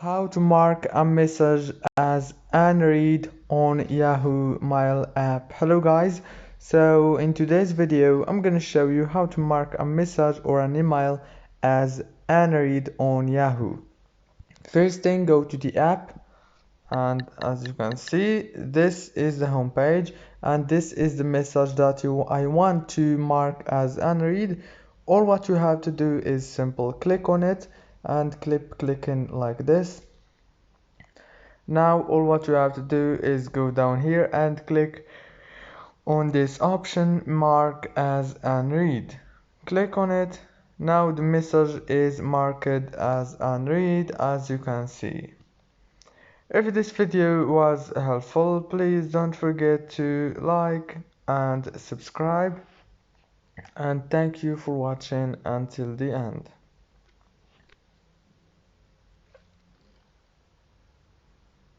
How to mark a message as UnRead on Yahoo Mail app. Hello guys, so in today's video I'm gonna show you how to mark a message or an email as UnRead on Yahoo. First thing, go to the app, and as you can see, this is the home page, and this is the message that I want to mark as UnRead. All what you have to do is simple click on it and clicking like this. Now all what you have to do is go down here and click on this option, mark as UnRead. Click on it. Now the message is marked as UnRead, as you can see. If this video was helpful, please don't forget to like and subscribe, and thank you for watching until the end.